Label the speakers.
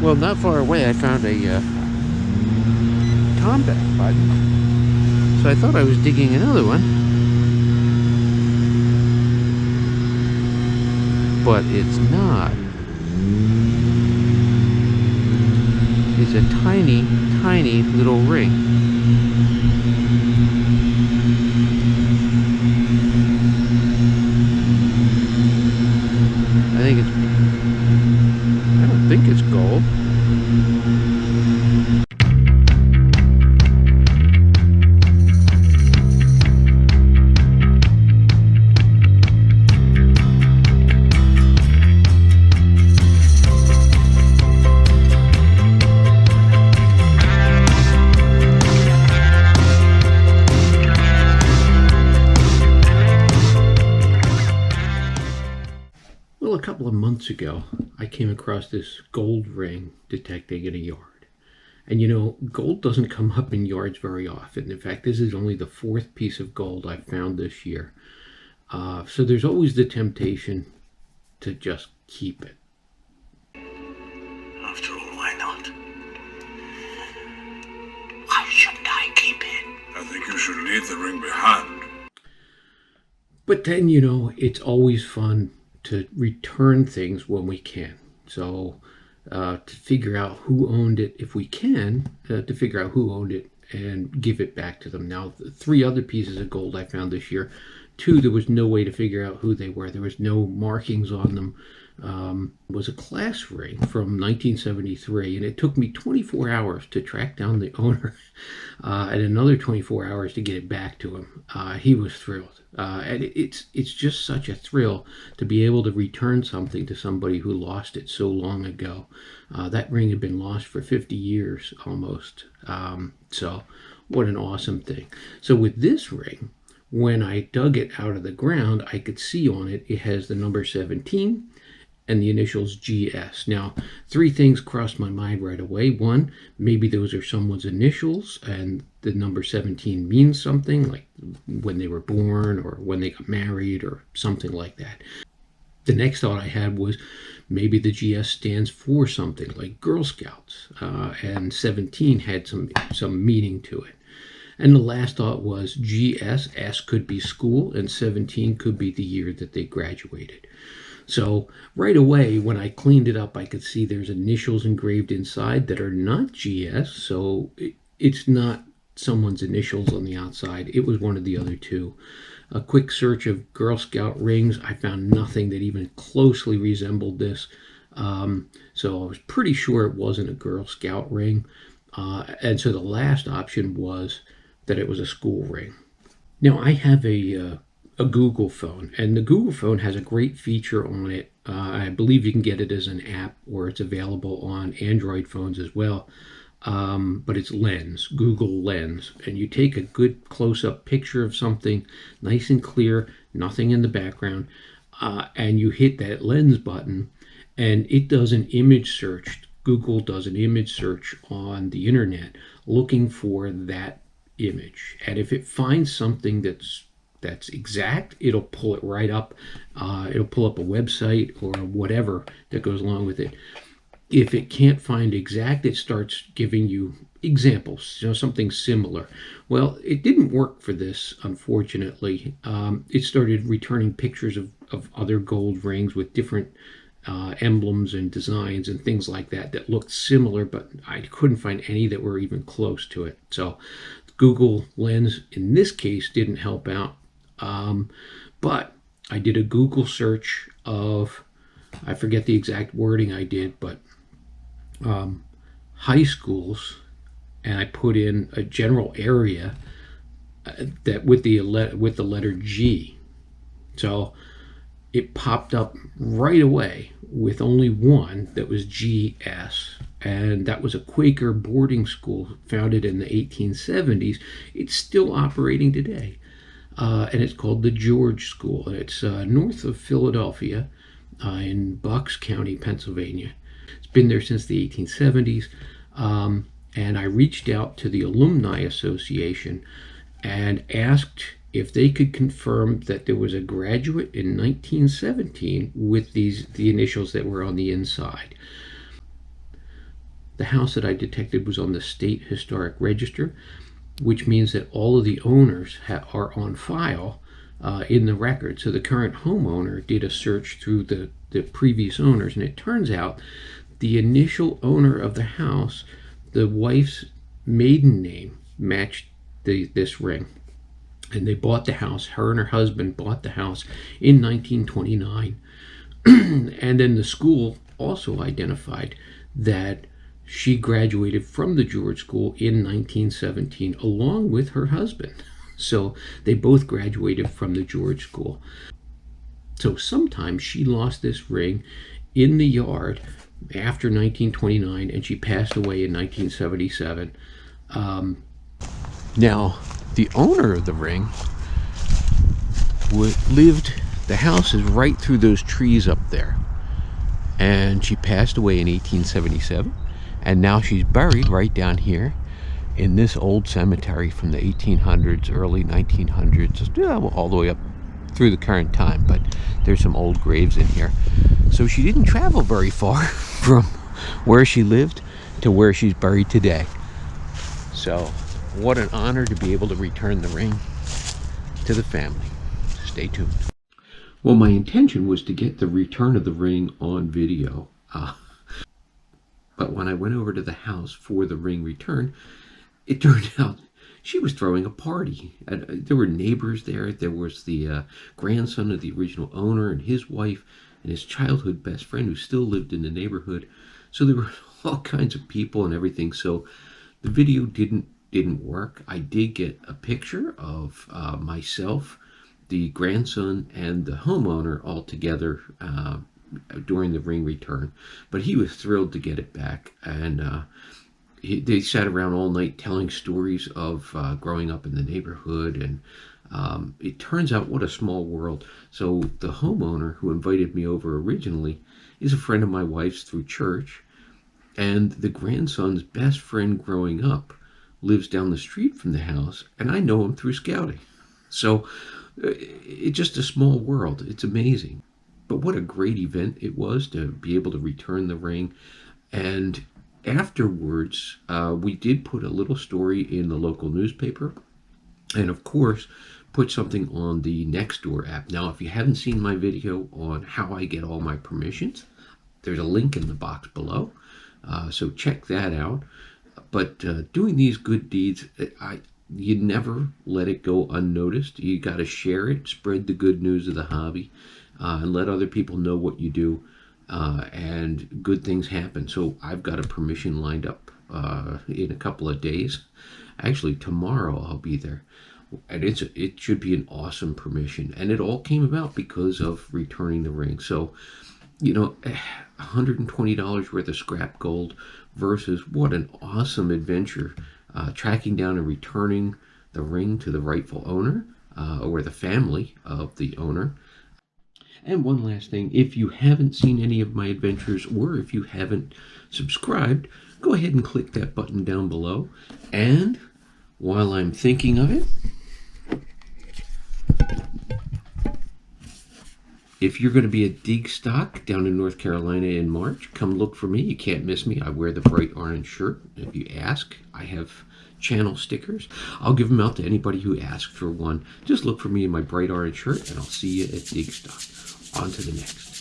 Speaker 1: Well, not far away I found a combat button. So I thought I was digging another one. But it's not. It's a tiny, tiny little ring. I don't think it's gold. Well, a couple of months ago, I came across this gold ring detecting in a yard. And you know, gold doesn't come up in yards very often. In fact, this is only the 4th piece of gold I've found this year. So there's always the temptation to just keep it.
Speaker 2: After all, why not? Why shouldn't I keep it? I think you should leave the ring behind.
Speaker 1: But then, you know, it's always fun to return things when we can. So to figure out who owned it, if we can, to figure out who owned it and give it back to them. Now, the 3 other pieces of gold I found this year, 2, there was no way to figure out who they were. There was no markings on them. It was a class ring from 1973, and it took me 24 hours to track down the owner and another 24 hours to get it back to him. He was thrilled. And it's just such a thrill to be able to return something to somebody who lost it so long ago. That ring had been lost for 50 years almost. So what an awesome thing. So with this ring, when I dug it out of the ground, I could see on it, it has the number 17 and the initials GS. Now, 3 things crossed my mind right away. 1, maybe those are someone's initials and the number 17 means something, like when they were born or when they got married or something like that. The next thought I had was maybe the GS stands for something like Girl Scouts, and 17 had some meaning to it. And the last thought was GS, S could be school, and 17 could be the year that they graduated. So right away, when I cleaned it up, I could see there's initials engraved inside that are not GS, so it's not someone's initials on the outside. It was one of the other 2. A quick search of Girl Scout rings, I found nothing that even closely resembled this. So I was pretty sure it wasn't a Girl Scout ring. And so the last option was that it was a school ring. Now I have a Google phone, and the Google phone has a great feature on it. I believe you can get it as an app, or it's available on Android phones as well. But it's Lens, Google Lens, and you take a good close-up picture of something, nice and clear, nothing in the background, and you hit that Lens button, and it does an image search. Google does an image search on the internet looking for that image, and if it finds something that's exact, it'll pull it right up. It'll pull up a website or whatever that goes along with it. If it can't find exact, it starts giving you examples, you know, something similar. Well, it didn't work for this, unfortunately. It started returning pictures of other gold rings with different emblems and designs and things like that that looked similar, but I couldn't find any that were even close to it. So Google Lens, in this case, didn't help out. But I did a Google search of, I forget the exact wording I did, but high schools, and I put in a general area that with the letter G. So it popped up right away with only one that was GS, and that was a Quaker boarding school founded in the 1870s. It's still operating today, and it's called the George School. It's north of Philadelphia in Bucks County, Pennsylvania. It's been there since the 1870s, and I reached out to the Alumni Association and asked if they could confirm that there was a graduate in 1917 with the initials that were on the inside. the house that I detected was on the State Historic Register, which means that all of the owners are on file in the record. So the current homeowner did a search through the previous owners, and it turns out the initial owner of the house, the wife's maiden name matched this ring. And they bought the house, her and her husband bought the house in 1929. And then the school also identified that she graduated from the George School in 1917 along with her husband. So they both graduated from the George School. So sometime she lost this ring in the yard after 1929, and she passed away in 1977. Now, the owner of the ring the house is right through those trees up there. And she passed away in 1877. And now she's buried right down here in this old cemetery from the 1800s, early 1900s, all the way up through the current time. But there's some old graves in here. So she didn't travel very far from where she lived to where she's buried today. So what an honor to be able to return the ring to the family. Stay tuned. Well, my intention was to get the return of the ring on video. But when I went over to the house for the ring return, it turned out she was throwing a party. There were neighbors there. There was the grandson of the original owner and his wife and his childhood best friend who still lived in the neighborhood. So there were all kinds of people and everything. So the video didn't work. I did get a picture of myself, the grandson, and the homeowner all together during the ring return. But he was thrilled to get it back, and they sat around all night telling stories of growing up in the neighborhood, and it turns out what a small world. So the homeowner who invited me over originally is a friend of my wife's through church, and the grandson's best friend growing up lives down the street from the house, and I know him through scouting. So it's just a small world. It's amazing. But what a great event it was to be able to return the ring. And afterwards, we did put a little story in the local newspaper, and of course put something on the Nextdoor app. Now, if you haven't seen my video on how I get all my permissions, there's a link in the box below, so check that out. But doing these good deeds, you never let it go unnoticed. You got to share it, spread the good news of the hobby, and let other people know what you do, and good things happen. So I've got a permission lined up in a couple of days. Actually, tomorrow I'll be there, and it should be an awesome permission. And it all came about because of returning the ring. So, you know, $120 worth of scrap gold versus what an awesome adventure, tracking down and returning the ring to the rightful owner, or the family of the owner. And one last thing, if you haven't seen any of my adventures, or if you haven't subscribed, go ahead and click that button down below. And while I'm thinking of it, if you're going to be at Dig Stock down in North Carolina in March, come look for me. You can't miss me. I wear the bright orange shirt. If you ask, I have channel stickers. I'll give them out to anybody who asks for one. Just look for me in my bright orange shirt, and I'll see you at Dig Stock. On to the next.